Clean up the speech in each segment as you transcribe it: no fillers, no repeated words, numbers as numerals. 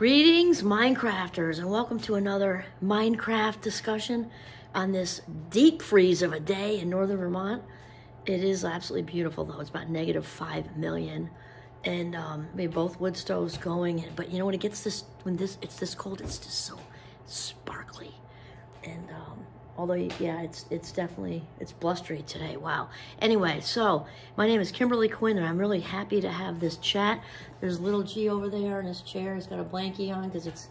Greetings, Minecrafters, and welcome to another Minecraft discussion on this deep freeze of a day in northern Vermont. It is absolutely beautiful, though. It's about -5 million, and we have both wood stoves going. But you know, when it gets it's this cold, it's just so sparkly. And although, yeah, it's definitely blustery today. Wow. Anyway, so my name is Kimberly Quinn, and I'm really happy to have this chat. There's little G over there in his chair. He's got a blankie on because it's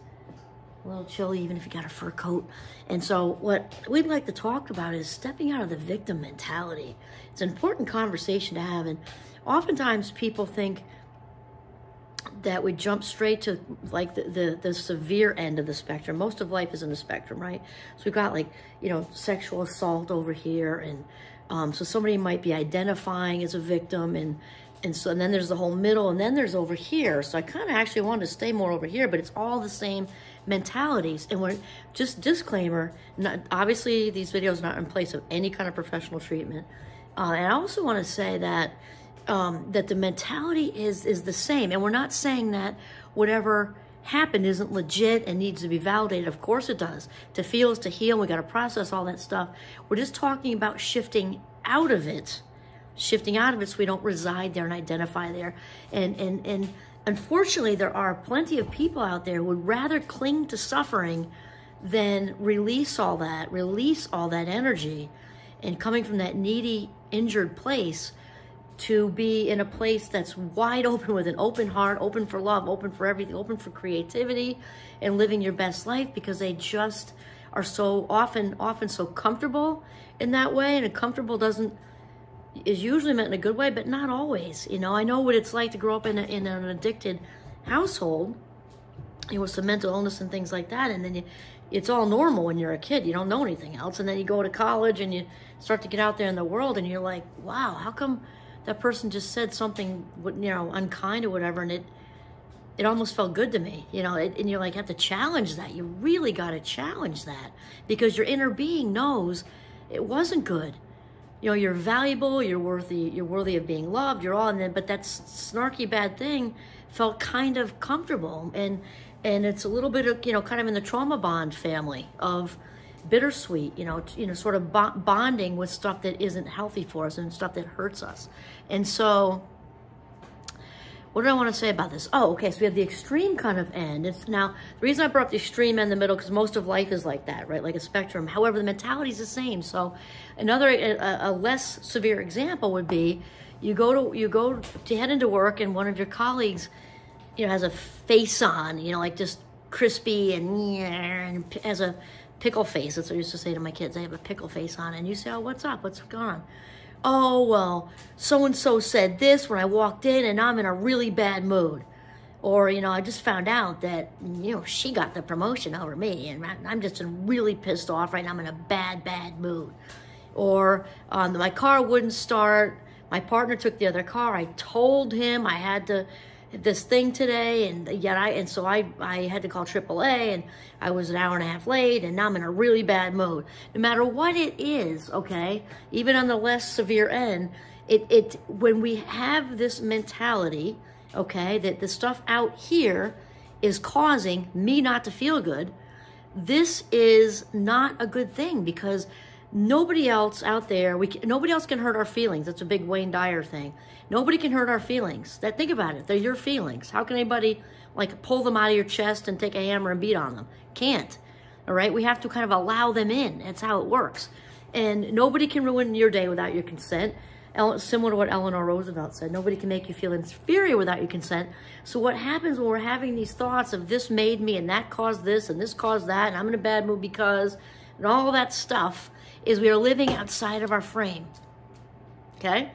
a little chilly, even if you got a fur coat. And so what we'd like to talk about is stepping out of the victim mentality. It's an important conversation to have, and oftentimes people think that we jump straight to like the severe end of the spectrum. Most of life is in the spectrum, right? So we've got, like, you know, sexual assault over here, and so somebody might be identifying as a victim, and then there's the whole middle, and then there's over here. So I kind of actually wanted to stay more over here, but it's all the same mentalities. And we're just disclaimer, obviously these videos are not in place of any kind of professional treatment. And I also want to say that that the mentality is the same, and we're not saying that whatever happened isn't legit and needs to be validated. Of course it does. To feel is to heal. We got to process all that stuff. We're just talking about shifting out of it so we don't reside there and identify there. And unfortunately, there are plenty of people out there who would rather cling to suffering than release all that energy, and coming from that needy, injured place to be in a place that's wide open, with an open heart, open for love, open for everything, open for creativity, and living your best life, because they just are so often so comfortable in that way. And a comfortable is usually meant in a good way, but not always. You know, I know what it's like to grow up in an addicted household, you know, with some mental illness and things like that, and then it's all normal when you're a kid. You don't know anything else, and then you go to college and you start to get out there in the world, and you're like, wow, how come that person just said something, you know, unkind or whatever, and it almost felt good to me, you know. And you're like, have to challenge that. You really got to challenge that, because your inner being knows it wasn't good. You know, you're valuable, you're worthy of being loved, you're all, and then, but that snarky bad thing felt kind of comfortable, and it's a little bit of, you know, kind of in the trauma bond family of bittersweet, you know, sort of bonding with stuff that isn't healthy for us and stuff that hurts us. And so what do I want to say about this? Oh, okay, so we have the extreme kind of end. Now, the reason I brought up the extreme end in the middle, because most of life is like that, right? Like a spectrum. However, the mentality is the same. So another, a less severe example would be, you go to head into work, and one of your colleagues, you know, has a face on, you know, like just crispy and has a pickle face. That's what I used to say to my kids. I have a pickle face on. And you say, oh, what's up? What's going on? Oh, well, so-and-so said this when I walked in, and I'm in a really bad mood. Or, you know, I just found out that, you know, she got the promotion over me, and I'm just really pissed off right now. I'm in a bad mood. Or my car wouldn't start. My partner took the other car. I told him I had this thing today, and yet so I had to call AAA, and I was an hour and a half late, and now I'm in a really bad mood. No matter what it is, okay, even on the less severe end, when we have this mentality, okay, that the stuff out here is causing me not to feel good, this is not a good thing, because nobody else out there, nobody else can hurt our feelings. That's a big Wayne Dyer thing. Nobody can hurt our feelings. Think about it. They're your feelings. How can anybody, like, pull them out of your chest and take a hammer and beat on them? Can't. All right? We have to kind of allow them in. That's how it works. And nobody can ruin your day without your consent. Similar to what Eleanor Roosevelt said, nobody can make you feel inferior without your consent. So what happens when we're having these thoughts of this made me, and that caused this, and this caused that, and I'm in a bad mood because, and all that stuff, is we are living outside of our frame. Okay?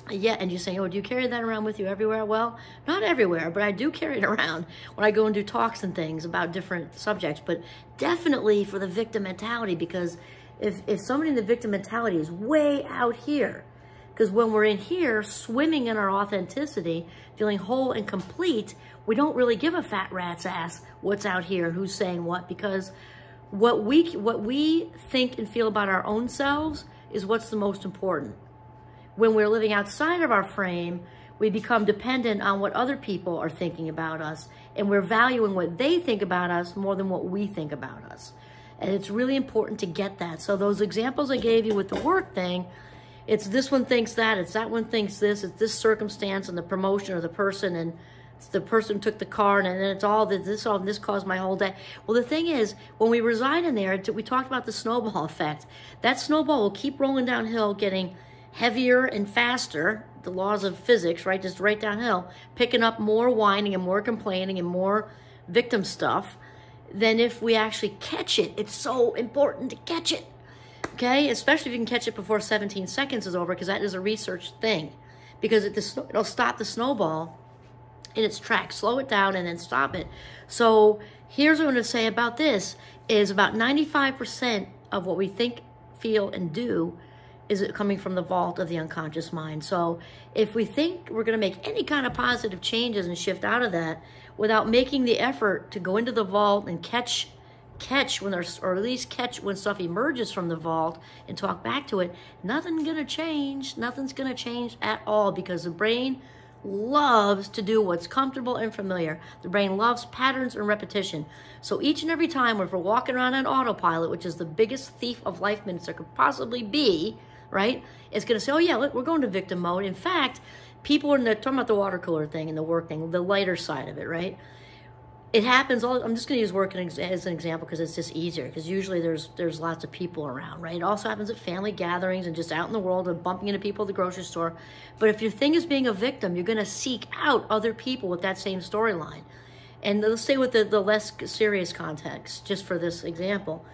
Yeah, and you're saying, oh, do you carry that around with you everywhere? Well, not everywhere, but I do carry it around when I go and do talks and things about different subjects. But definitely for the victim mentality, because if somebody in the victim mentality is way out here, because when we're in here, swimming in our authenticity, feeling whole and complete, we don't really give a fat rat's ass what's out here and who's saying what, because what we think and feel about our own selves is what's the most important. When we're living outside of our frame, we become dependent on what other people are thinking about us, and we're valuing what they think about us more than what we think about us. And it's really important to get that. So those examples I gave you with the work thing, it's this one thinks that, it's that one thinks this, it's this circumstance and the promotion of the person, and it's the person who took the car, and then it's all this caused my whole day. Well, the thing is, when we reside in there, we talked about the snowball effect. That snowball will keep rolling downhill, getting heavier and faster, the laws of physics, right, just right downhill, picking up more whining and more complaining and more victim stuff than if we actually catch it. It's so important to catch it, okay? Especially if you can catch it before 17 seconds is over, because that is a research thing. Because it'll stop the snowball in its tracks, slow it down, and then stop it. So here's what I'm going to say about this, is about 95% of what we think, feel, and do is it coming from the vault of the unconscious mind. So if we think we're going to make any kind of positive changes and shift out of that without making the effort to go into the vault and catch when there's, or at least catch when stuff emerges from the vault and talk back to it, nothing's going to change. Nothing's going to change at all, because the brain loves to do what's comfortable and familiar. The brain loves patterns and repetition. So each and every time, if we're walking around on autopilot, which is the biggest thief of life minutes there could possibly be, right? It's going to say, oh yeah, look, we're going to victim mode. In fact, people are talking about the water cooler thing and the work thing, the lighter side of it, right? It happens all, I'm just going to use work as an example because it's just easier, because usually there's lots of people around, right? It also happens at family gatherings and just out in the world and bumping into people at the grocery store. But if your thing is being a victim, you're going to seek out other people with that same storyline. And let's stay with the less serious context, just for this example.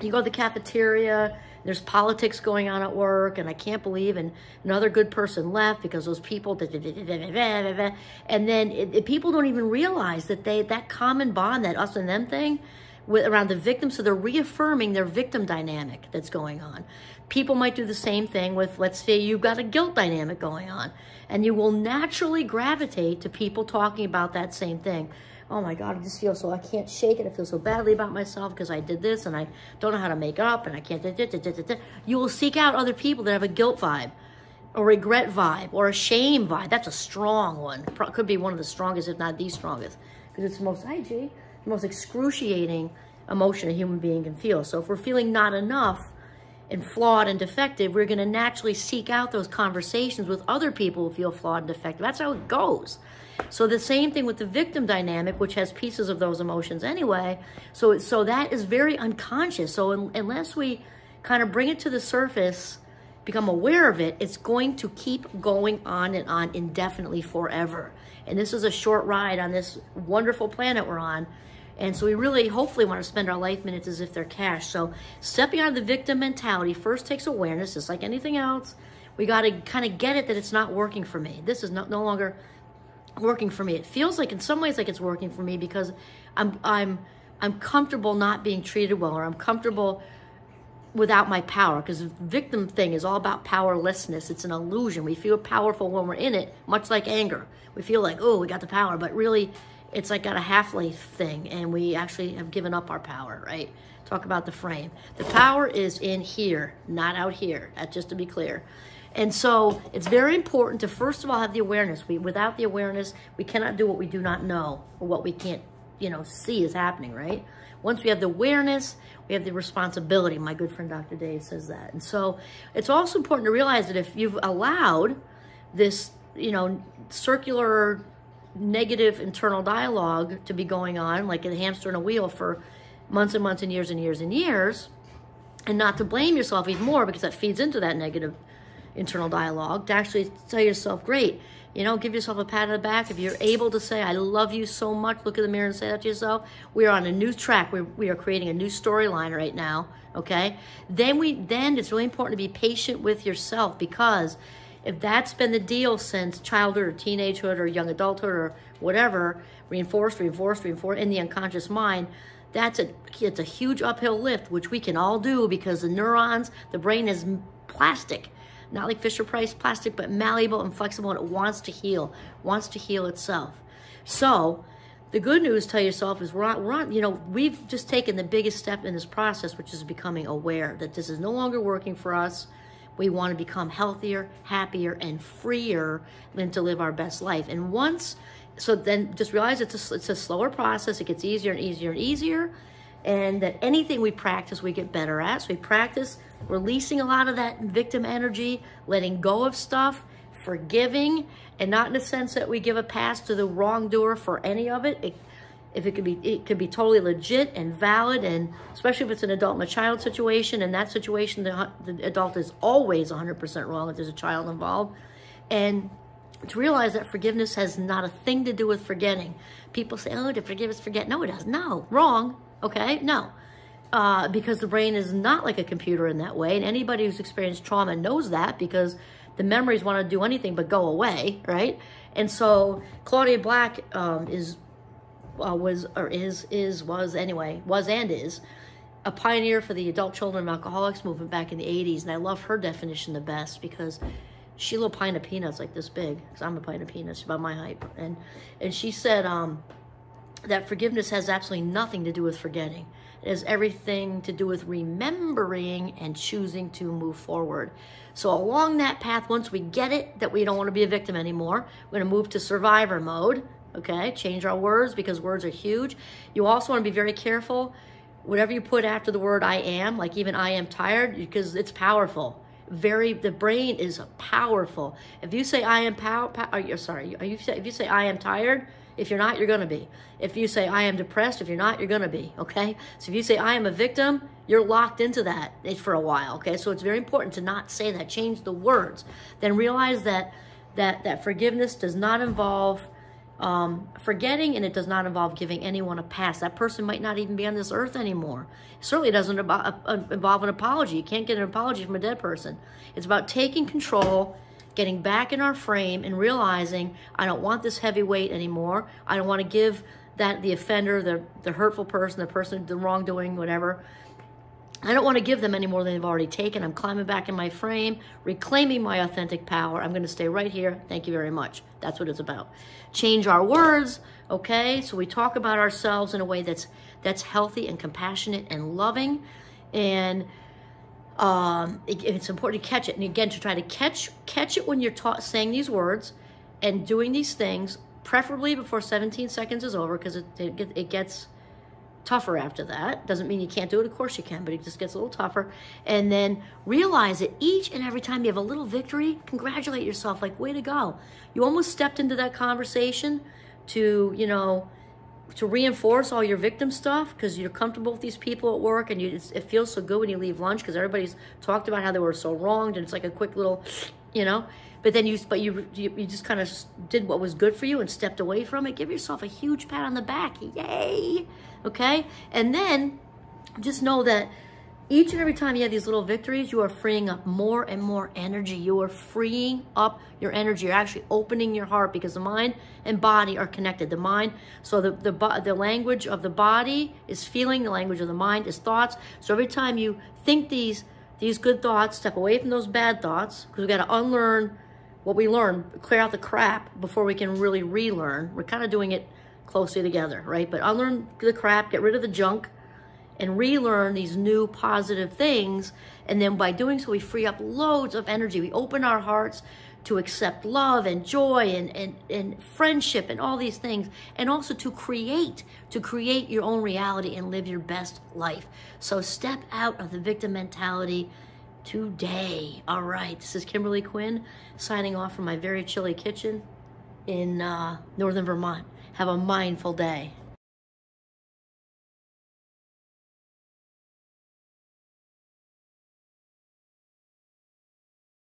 You go to the cafeteria, there's politics going on at work, and I can't believe, and another good person left because those people, and then people don't even realize that that common bond, that us and them thing, around the victim, so they're reaffirming their victim dynamic that's going on. People might do the same thing with, let's say you've got a guilt dynamic going on, and you will naturally gravitate to people talking about that same thing. Oh my God, I just feel so, I can't shake it. I feel so badly about myself because I did this and I don't know how to make up and I can't. You will seek out other people that have a guilt vibe, a regret vibe, or a shame vibe. That's a strong one. Could be one of the strongest, if not the strongest, because it's the most, the most excruciating emotion a human being can feel. So if we're feeling not enough and flawed and defective, we're going to naturally seek out those conversations with other people who feel flawed and defective. That's how it goes. So the same thing with the victim dynamic, which has pieces of those emotions anyway. So that is very unconscious. So unless we kind of bring it to the surface, become aware of it, it's going to keep going on and on indefinitely forever. And this is a short ride on this wonderful planet we're on. And so we really, hopefully, want to spend our life minutes as if they're cash. So stepping out of the victim mentality first takes awareness, just like anything else. We got to kind of get it that it's not working for me. This is no longer working for me. It feels like in some ways like it's working for me because I'm comfortable not being treated well, or I'm comfortable without my power, because the victim thing is all about powerlessness. It's an illusion. We feel powerful when we're in it, much like anger. We feel like, oh, we got the power, but really it's like got a half-life thing, and we actually have given up our power, right? Talk about the frame. The power is in here, not out here, just to be clear. And so it's very important to, first of all, have the awareness. Without the awareness, we cannot do what we do not know, or what we can't, see is happening, right? Once we have the awareness, we have the responsibility. My good friend Dr. Dave says that. And so it's also important to realize that if you've allowed this, circular negative internal dialogue to be going on, like a hamster in a wheel, for months and months and years and years and years, and not to blame yourself even more, because that feeds into that negative internal dialogue, to actually tell yourself, great, give yourself a pat on the back. If you're able to say, I love you so much, look in the mirror and say that to yourself. We are on a new track. We are creating a new storyline right now, okay? Then it's really important to be patient with yourself, because if that's been the deal since childhood or teenagehood or young adulthood or whatever, reinforced in the unconscious mind, it's a huge uphill lift, which we can all do, because the neurons, the brain is plastic. Not like Fisher-Price plastic, but malleable and flexible, and it wants to heal itself. So the good news, tell yourself, is we've just taken the biggest step in this process, which is becoming aware that this is no longer working for us. We want to become healthier, happier, and freer than to live our best life. And so then just realize it's a slower process. It gets easier and easier and easier. And that anything we practice, we get better at. So we practice releasing a lot of that victim energy, letting go of stuff, forgiving, and not in the sense that we give a pass to the wrongdoer for any of it. It could be totally legit and valid, and especially if it's an adult and a child situation. In that situation, the adult is always 100% wrong if there's a child involved. And to realize that forgiveness has not a thing to do with forgetting. People say, oh, to forgive is forget. No, it doesn't. No, wrong. Okay, no. Because the brain is not like a computer in that way. And anybody who's experienced trauma knows that, because the memories want to do anything but go away, right? And so Claudia Black was and is a pioneer for the adult children of alcoholics movement back in the 80s. And I love her definition the best, because she's a little pint of peanuts like this big, because I'm a pint of peanuts, she's about my height. And she said that forgiveness has absolutely nothing to do with forgetting. It has everything to do with remembering and choosing to move forward. So along that path, once we get it, that we don't want to be a victim anymore, we're going to move to survivor mode, okay? Change our words, because words are huge. You also want to be very careful. Whatever you put after the word I am, like even I am tired, because it's powerful. The brain is powerful. If you say I am if you say I am tired, if you're not, you're going to be. If you say I am depressed, if you're not, you're going to be, okay? So if you say I am a victim, you're locked into that for a while, okay? So it's very important to not say that. Change the words. Then realize that forgiveness does not involve forgetting, and it does not involve giving anyone a pass. That person might not even be on this earth anymore. It certainly doesn't involve an apology. You can't get an apology from a dead person. It's about taking control, getting back in our frame, and realizing I don't want this heavy weight anymore. I don't want to give the offender, the hurtful person, the person, the wrongdoing, whatever, I don't want to give them any more than they've already taken. I'm climbing back in my frame, reclaiming my authentic power. I'm going to stay right here. Thank you very much. That's what it's about. Change our words, okay? So we talk about ourselves in a way that's healthy and compassionate and loving. And it's important to catch it. And again, to try to catch it when you're saying these words and doing these things, preferably before 17 seconds is over, because it gets tougher after that. Doesn't mean you can't do it. Of course you can, but it just gets a little tougher. And then realize that each and every time you have a little victory, congratulate yourself, like, way to go. You almost stepped into that conversation to reinforce all your victim stuff, because you're comfortable with these people at work, and it feels so good when you leave lunch, because everybody's talked about how they were so wronged, and it's like a quick little, but then you just kind of did what was good for you and stepped away from it. Give yourself a huge pat on the back. Yay! Okay? And then just know that each and every time you have these little victories, you are freeing up more and more energy. You are freeing up your energy. You're actually opening your heart, because the mind and body are connected. The mind, so the language of the body is feeling, the language of the mind is thoughts. So every time you think these good thoughts, step away from those bad thoughts, because we got to unlearn what we learn, clear out the crap before we can really relearn. We're kind of doing it closely together, right? But unlearn the crap, get rid of the junk, and relearn these new positive things. And then by doing so, we free up loads of energy. We open our hearts to accept love and joy and friendship and all these things. And also to create your own reality and live your best life. So step out of the victim mentality today. All right, this is Kimberly Quinn signing off from my very chilly kitchen in northern Vermont. Have a mindful day.